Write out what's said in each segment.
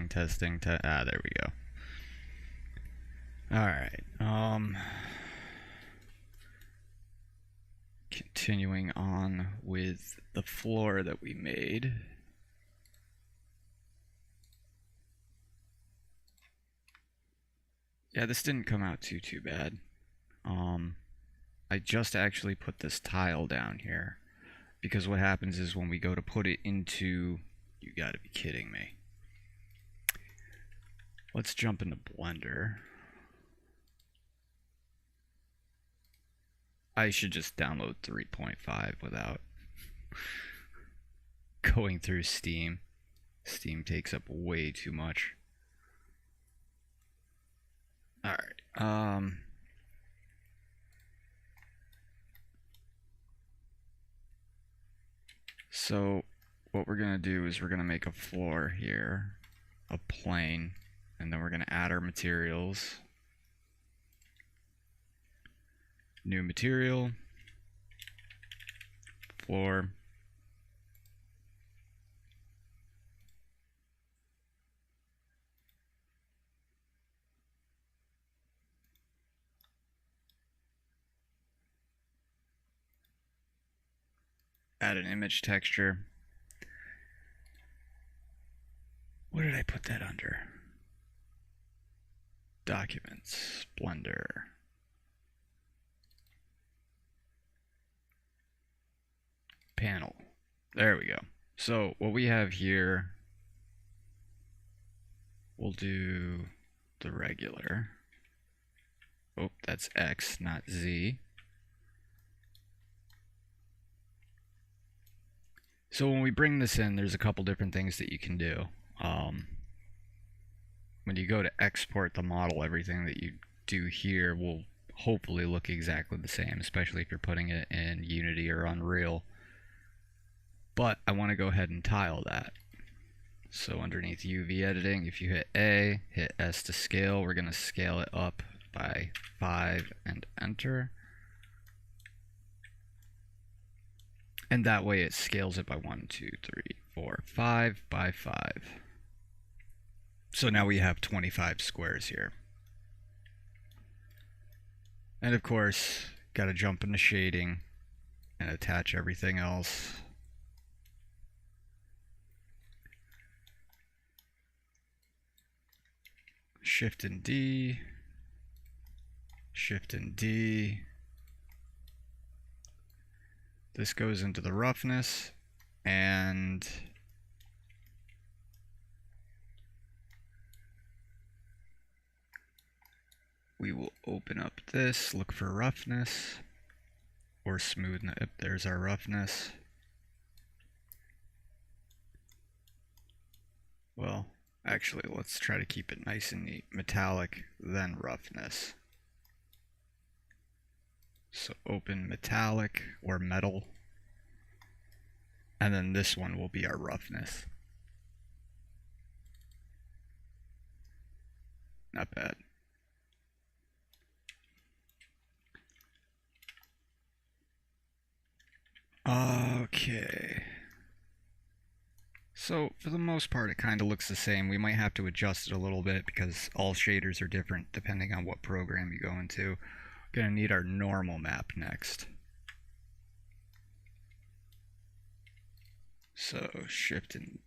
testing. There we go. All right. Continuing on with the floor that we made. Yeah, this didn't come out too bad. I just actually put this tile down here because what happens is when we go to put it into, you gotta be kidding me. Let's jump into Blender. I should just download 3.5 without going through Steam. Steam takes up way too much. Alright, so what we're gonna do is we're gonna make a floor here, a plane, and then we're gonna add our materials. New material, floor, add an image texture. What did I put that under? Documents, Blender. Panel. There we go. So what we have here, we'll do the regular. Oh, that's X, not Z. So when we bring this in, there's a couple different things that you can do. When you go to export the model, everything that you do here will hopefully look exactly the same, especially if you're putting it in Unity or Unreal. But I want to go ahead and tile that. So underneath UV editing, if you hit A, hit S to scale, we're going to scale it up by 5 and enter. And that way it scales it by 1, 2, 3, 4, 5 by 5. So now we have 25 squares here. And of course, got to jump into shading and attach everything else. Shift and D, Shift and D. This goes into the roughness, and we will open up this, look for roughness, or smoothness. There's our roughness. Well, actually, let's try to keep it nice and neat. Metallic, then roughness. So open metallic or metal, and then this one will be our roughness. Not bad. Okay. So for the most part it kind of looks the same. We might have to adjust it a little bit because all shaders are different depending on what program you go into. We're going to need our normal map next. So Shift and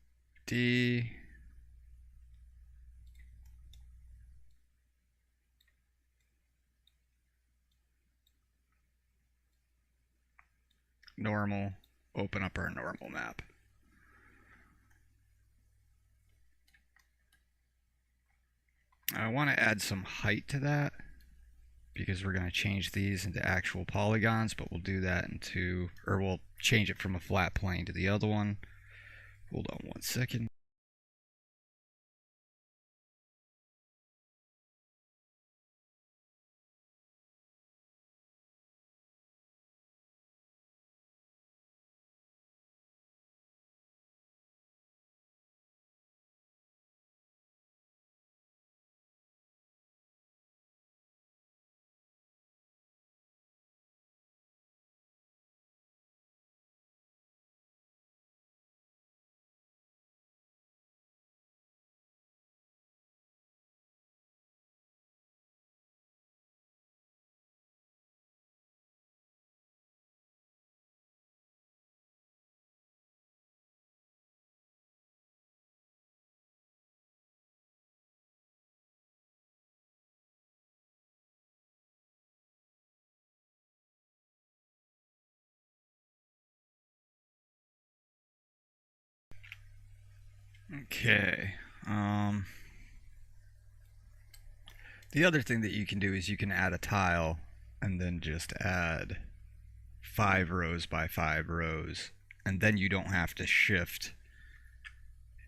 D. Normal, open up our normal map. I want to add some height to that because we're going to change these into actual polygons, but we'll do that into, or we'll change it from a flat plane to the other one. Hold on 1 second. Okay. The other thing that you can do is you can add a tile and then just add 5 rows by 5 rows, and then you don't have to shift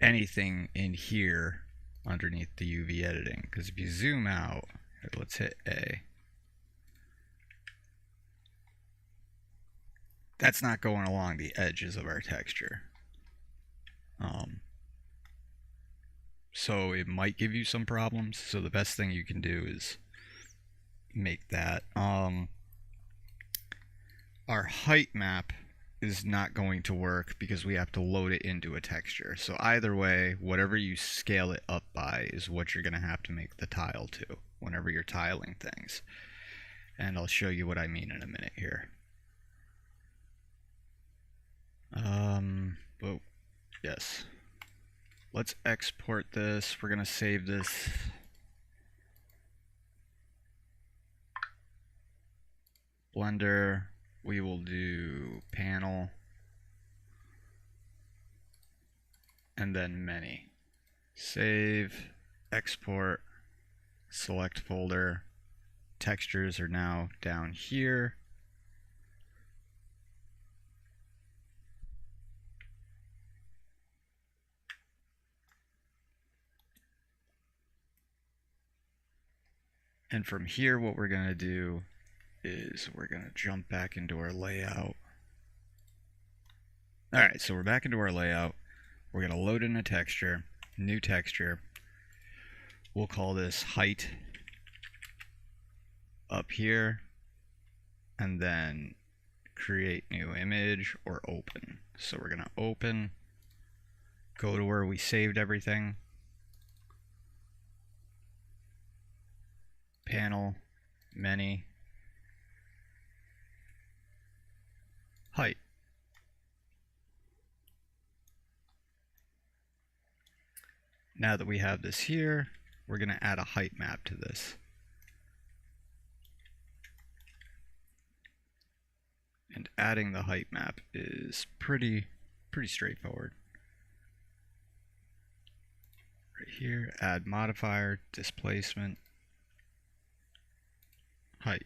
anything in here underneath the UV editing. Because if you zoom out, let's hit A. That's not going along the edges of our texture. So it might give you some problems. So the best thing you can do is make that. Our height map is not going to work because we have to load it into a texture. So either way, whatever you scale it up by is what you're going to have to make the tile to whenever you're tiling things. And I'll show you what I mean in a minute here. But yes. Let's export this. We're going to save this. Blender. We will do panel. And then many. Save. Export. Select folder. Textures are now down here. And from here, what we're going to do is we're going to jump back into our layout. All right, so we're back into our layout. We're going to load in a texture, new texture. We'll call this height up here, and then create new image or open. So we're going to open, go to where we saved everything, panel, many, height. Now that we have this here, we're going to add a height map to this. And adding the height map is pretty straightforward. Right here, add modifier, displacement, height.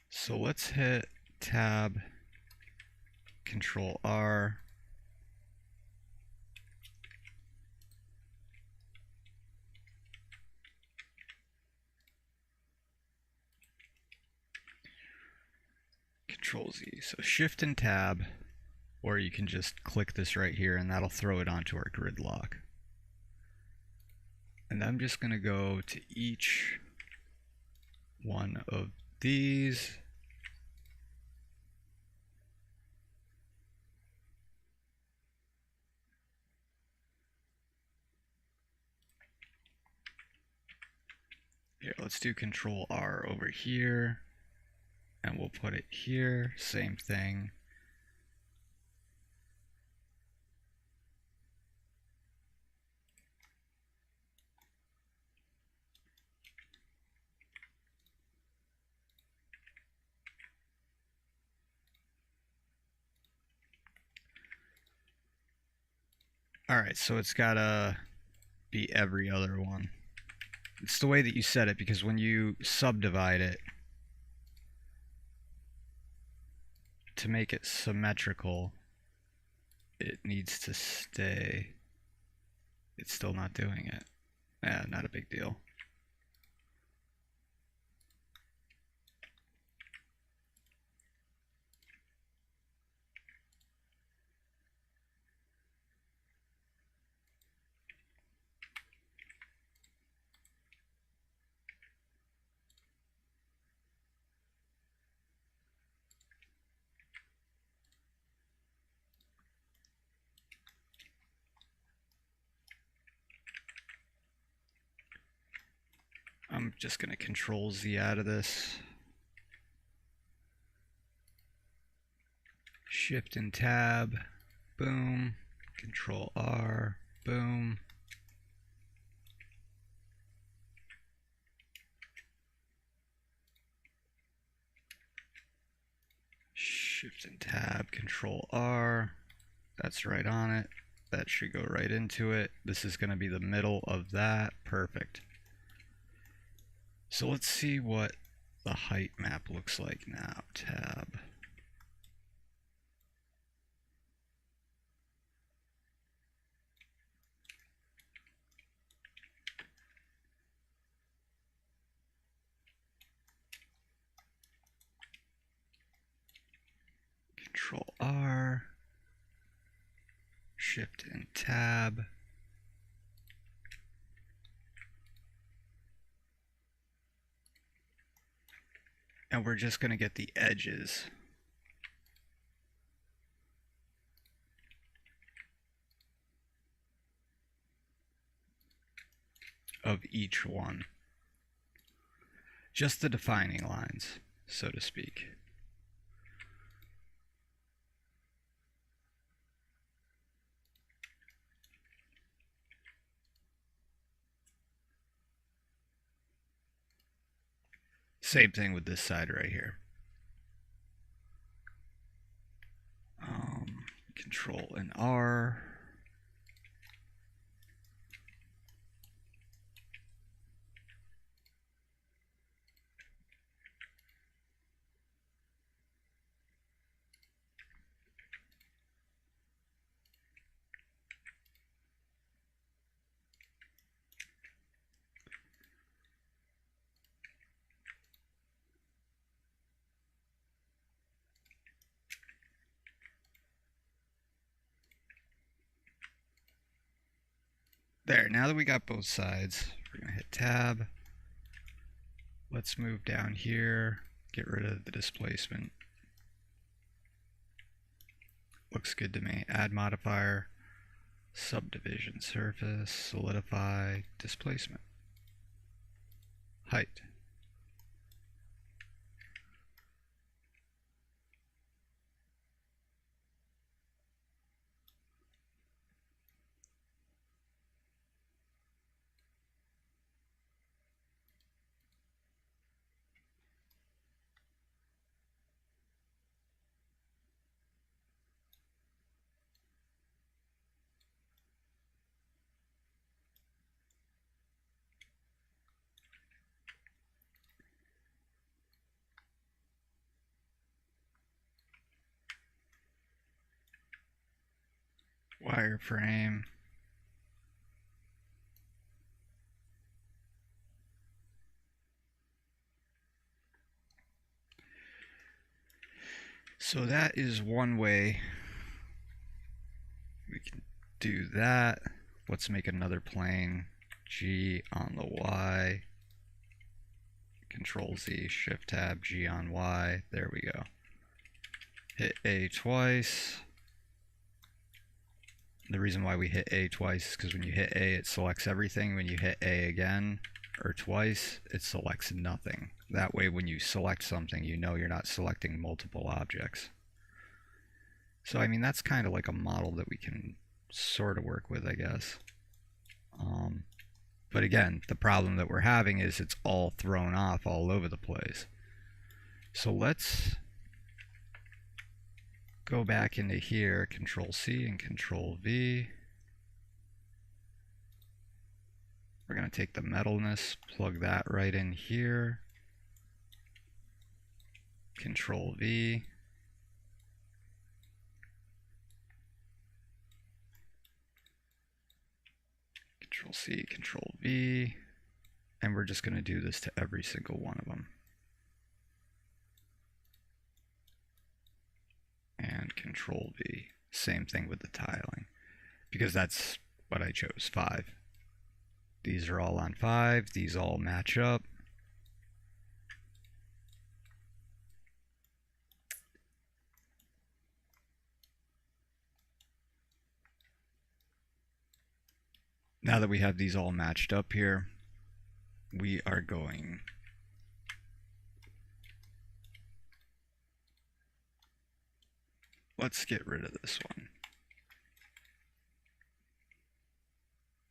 So let's hit Tab, Control R. Control Z. So Shift and Tab, or you can just click this right here and that'll throw it onto our grid lock. And I'm just going to go to each one of these. Here, let's do Control R over here, and we'll put it here, same thing. Alright, so it's gotta be every other one. It's the way that you set it, because when you subdivide it, to make it symmetrical, it needs to stay. It's still not doing it. Yeah, not a big deal. I'm just going to Control Z out of this. Shift and Tab, boom. Control R, boom. Shift and Tab, Control R. That's right on it. That should go right into it. This is going to be the middle of that. Perfect. So let's see what the height map looks like now. Tab. Control R. Shift and Tab. And we're just going to get the edges of each one. Just the defining lines, so to speak. Same thing with this side right here. Control and R. There, now that we got both sides, we're going to hit Tab. Let's move down here, get rid of the displacement. Looks good to me. Add modifier, subdivision surface, solidify, displacement, height. Wireframe. So that is one way we can do that. Let's make another plane. G on the Y. Control Z, Shift Tab, G on Y. There we go. Hit A twice. The reason why we hit A twice is because when you hit A, it selects everything. When you hit A again or twice, it selects nothing. That way, when you select something, you know you're not selecting multiple objects. So, I mean, that's kind of like a model that we can sort of work with, I guess. But again, the problem that we're having is it's all thrown off all over the place. So let's go back into here, Control C and Control V. We're going to take the metalness, plug that right in here. Control V. Control C, Control V. And we're just going to do this to every single one of them. And Control V. Same thing with the tiling, because that's what I chose, 5. These are all on 5. These all match up. Now that we have these all matched up here, we are going let's get rid of this one.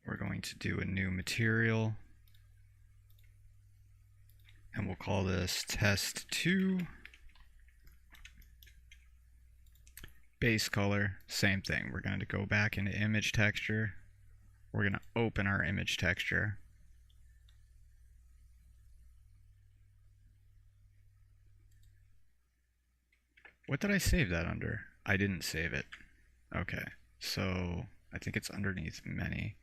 We're going to do a new material, and we'll call this test 2. Base color, same thing. We're going to go back into image texture. We're going to open our image texture. What did I save that under? I didn't save it. Okay, so I think it's underneath many.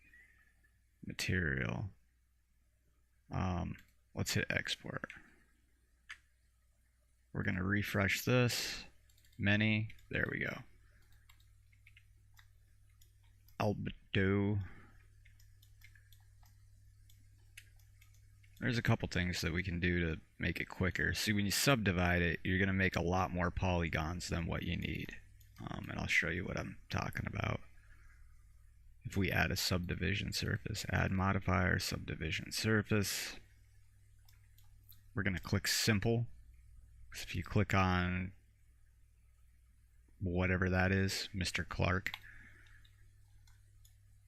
Material. Let's hit export. We're going to refresh this. Many. There we go. Albedo. There's a couple things that we can do to make it quicker. See, when you subdivide it, you're going to make a lot more polygons than what you need. And I'll show you what I'm talking about. If we add a subdivision surface, add modifier, subdivision surface, we're going to click simple. So if you click on whatever that is, Mr. Clark,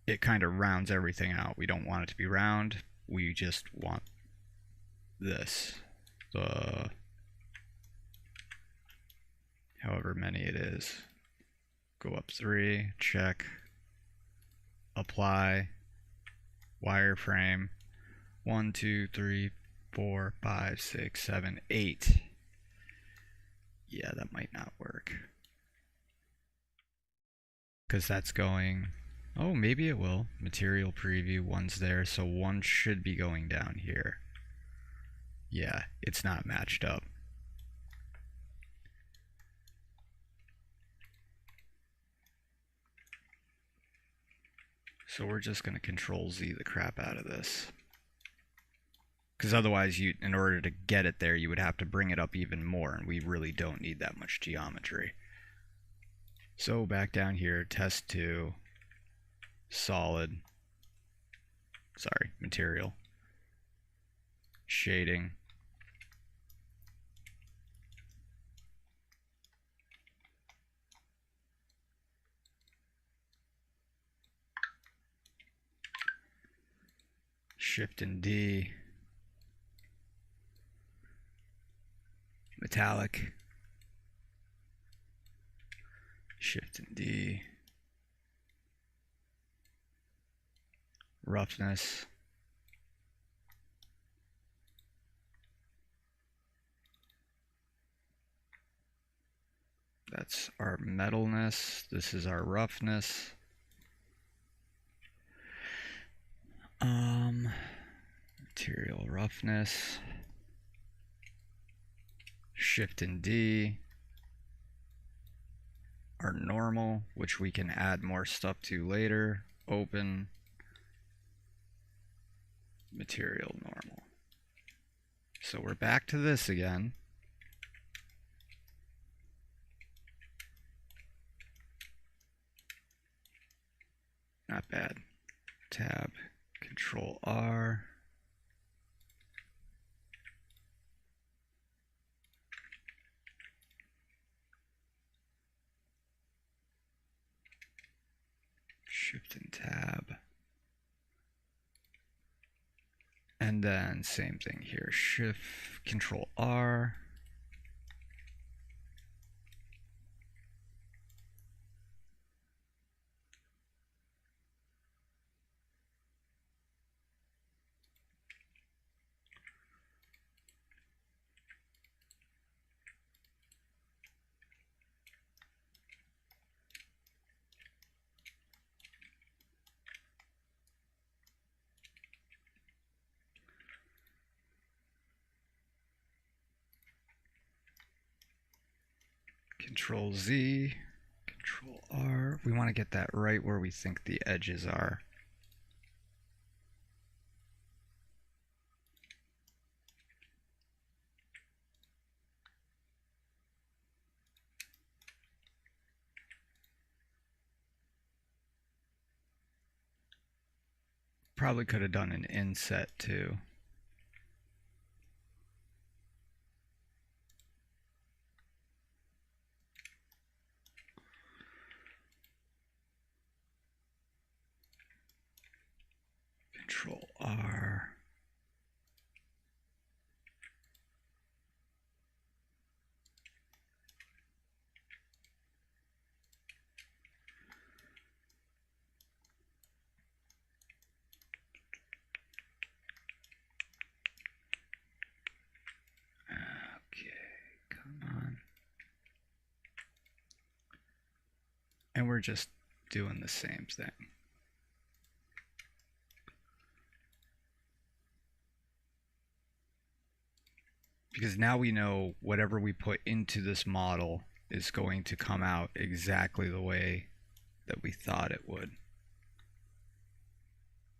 it kind of rounds everything out. We don't want it to be round. We just want this, the however many it is. Go up 3, check, apply, wireframe, 1, 2, 3, 4, 5, 6, 7, 8. Yeah, that might not work. Because that's going, oh, maybe it will. Material preview, 1's there, so 1 should be going down here. Yeah, it's not matched up. So we're just going to Control Z the crap out of this. Because otherwise, in order to get it there, you would have to bring it up even more, and we really don't need that much geometry. So back down here, test 2, solid, sorry, material, shading, Shift and D, metallic, Shift and D, roughness, that's our metalness, this is our roughness. Material roughness, Shift and D, our normal, which we can add more stuff to later, open, material normal. So we're back to this again. Not bad. Tab, Control R. Shift and Tab. And then same thing here, Shift, Control R. Control Z, Control R. We want to get that right where we think the edges are. Probably could have done an inset too. Control R. And we're just doing the same thing. Because now we know whatever we put into this model is going to come out exactly the way that we thought it would.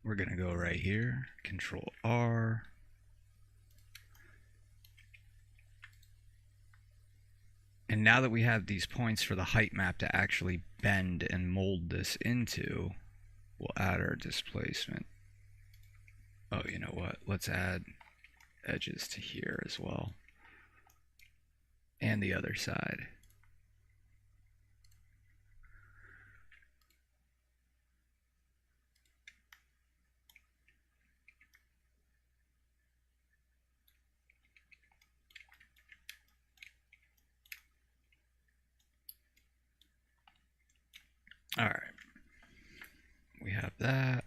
We're going to go right here, Control R. And now that we have these points for the height map to actually bend and mold this into, we'll add our displacement. Oh, you know what? Let's add edges to here as well. And the other side. All right. We have that.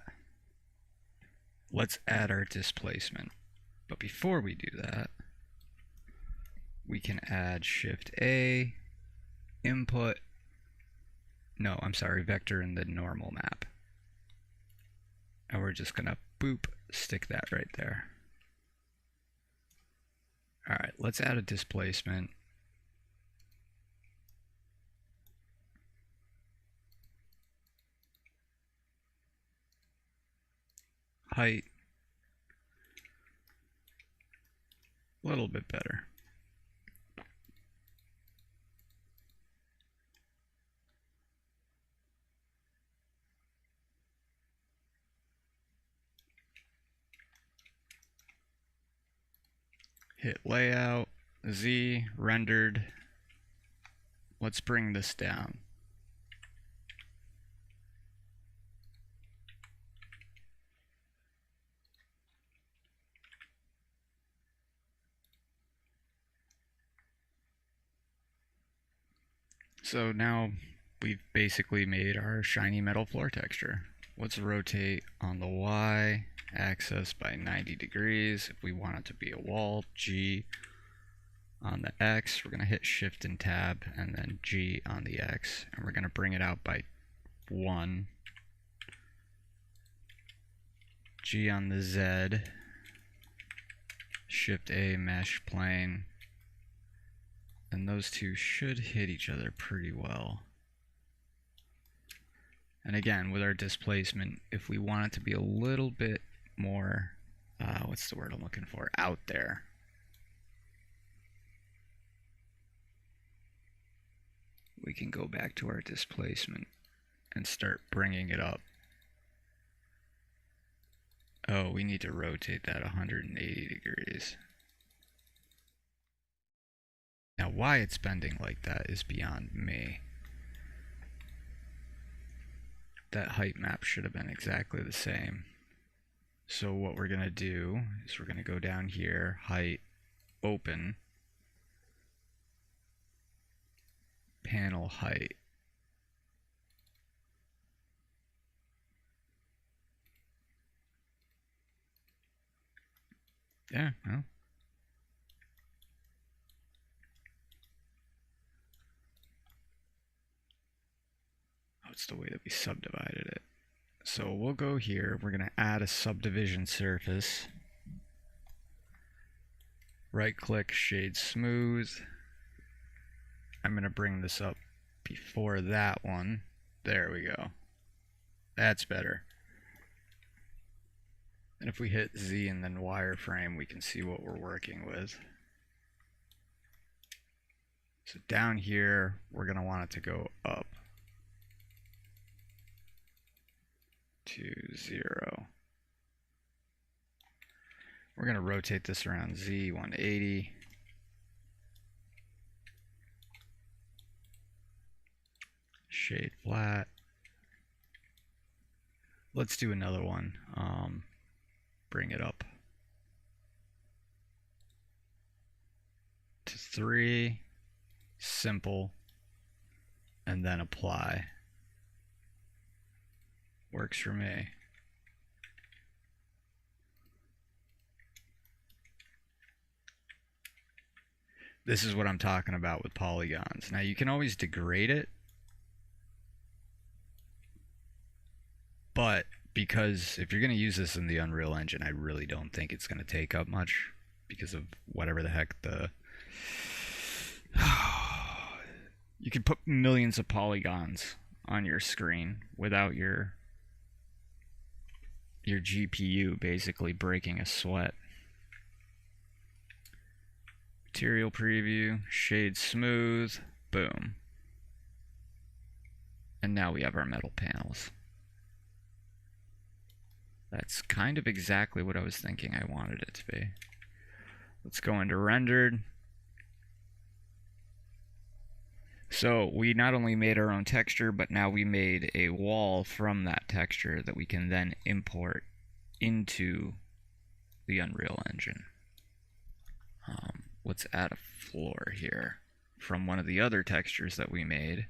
Let's add our displacement. But before we do that, we can add Shift A, input, no, I'm sorry, vector in the normal map. And we're just gonna boop, stick that right there. All right, let's add a displacement. Height, a little bit better. Hit layout, Z, rendered. Let's bring this down. So now we've basically made our shiny metal floor texture. Let's rotate on the Y axis by 90 degrees. If we want it to be a wall, G. On the X, we're going to hit Shift and Tab, and then G on the X, and we're going to bring it out by 1. G on the Z. Shift A, mesh plane. And those two should hit each other pretty well. And again, with our displacement, if we want it to be a little bit more, what's the word I'm looking for, out there, we can go back to our displacement and start bringing it up. Oh, we need to rotate that 180 degrees. Now, why it's bending like that is beyond me. That height map should have been exactly the same. So what we're going to do is we're going to go down here, height, open, panel height. Yeah, well. Oh, it's the way that we subdivided it. So we'll go here, we're going to add a subdivision surface. Right click, shade smooth. I'm going to bring this up before that one. There we go. That's better. And if we hit Z and then wireframe, we can see what we're working with. So down here, we're going to want it to go up to 0. We're going to rotate this around Z 180. Shade flat. Let's do another one. Bring it up to 3. Simple. And then apply. Works for me. This is what I'm talking about with polygons. Now you can always degrade it, But because if you're going to use this in the Unreal Engine, I really don't think it's going to take up much because of whatever the heck the... You could put millions of polygons on your screen without your GPU basically breaking a sweat. Material preview, shade smooth, boom. And now we have our metal panels. That's kind of exactly what I was thinking I wanted it to be. Let's go into rendered. So we not only made our own texture, but now we made a wall from that texture that we can then import into the Unreal Engine. Let's add a floor here from one of the other textures that we made.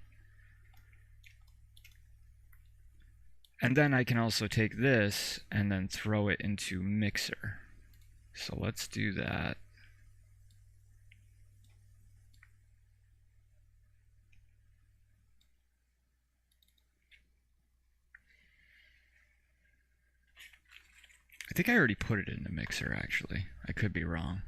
And then I can also take this and then throw it into Mixer. So let's do that. I think I already put it in the Mixer, actually. I could be wrong.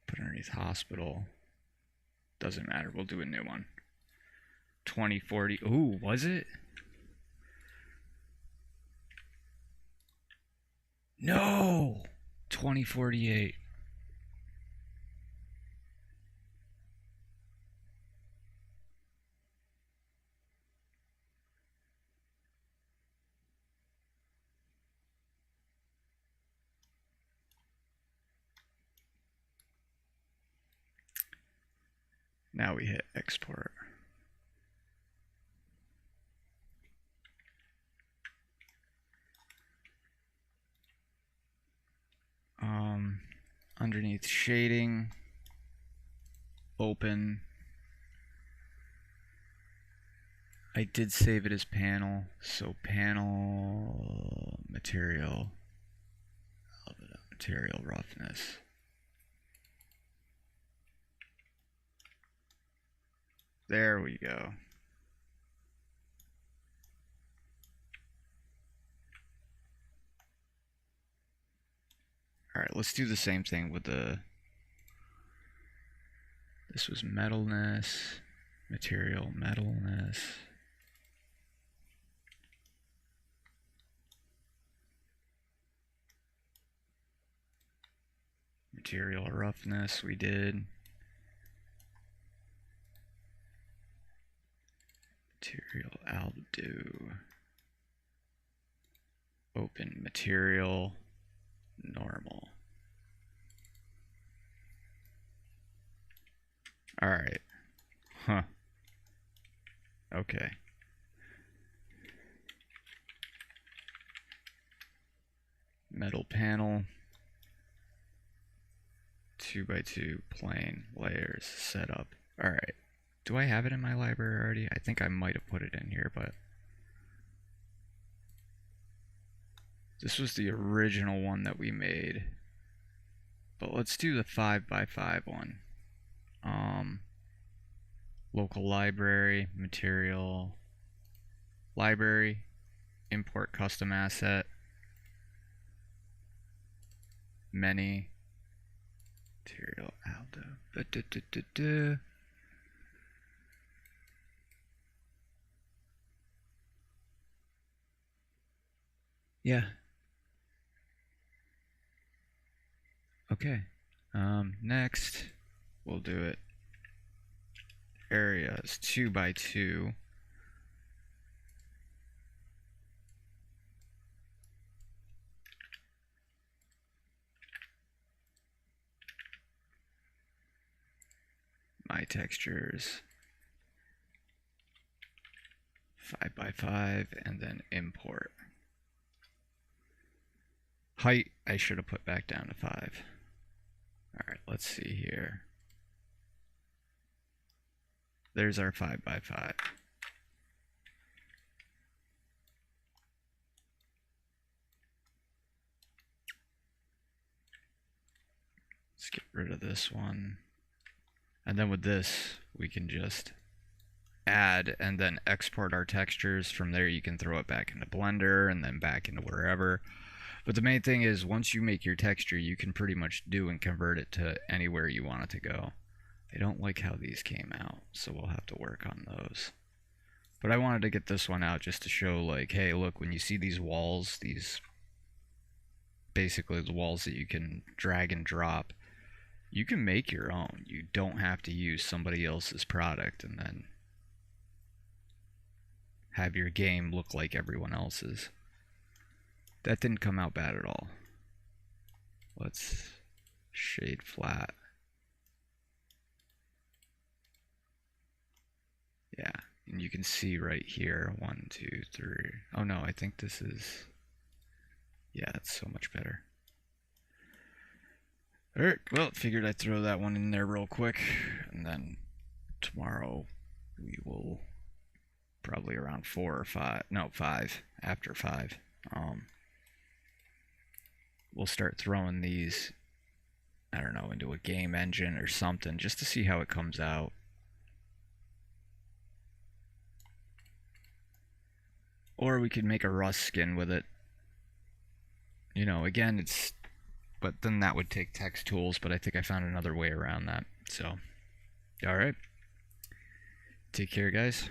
Put underneath hospital. Doesn't matter. We'll do a new one. 2040. Ooh, was it? No! 2048. Now we hit export. Underneath shading, open. I did save it as panel, so panel material roughness. There we go. All right, let's do the same thing with the... This was metalness, material metalness. Material roughness we did. Material albedo. Open material normal. All right. Huh. Okay. Metal panel. 2x2 plane layers setup. All right. Do I have it in my library already? I think I might have put it in here, but this was the original one that we made. But let's do the 5x5 one. Local library, material, library, import custom asset, many, material aldo. Yeah. Okay. Next, we'll do it. Areas 2x2. My textures 5x5 and then import. Height I should have put back down to 5. Alright, let's see here. There's our 5x5. Let's get rid of this one. And then with this, we can just add and then export our textures. From there, you can throw it back into Blender and then back into wherever. But the main thing is, once you make your texture, you can pretty much do and convert it to anywhere you want it to go. I don't like how these came out, so we'll have to work on those. But I wanted to get this one out just to show, like, hey, look, when you see these walls, these basically the walls that you can drag and drop, you can make your own. You don't have to use somebody else's product and then have your game look like everyone else's. That didn't come out bad at all. Let's shade flat. Yeah, and you can see right here, 1, 2, 3. Oh no, I think this is, yeah, it's so much better. Alright, well, figured I'd throw that one in there real quick, and then tomorrow we will, probably around 4 or 5, no, 5, after 5, we'll start throwing these, I don't know, into a game engine or something, just to see how it comes out. Or we could make a Rust skin with it. You know, again, it's, but then that would take text tools, but I think I found another way around that. So, alright. Take care, guys.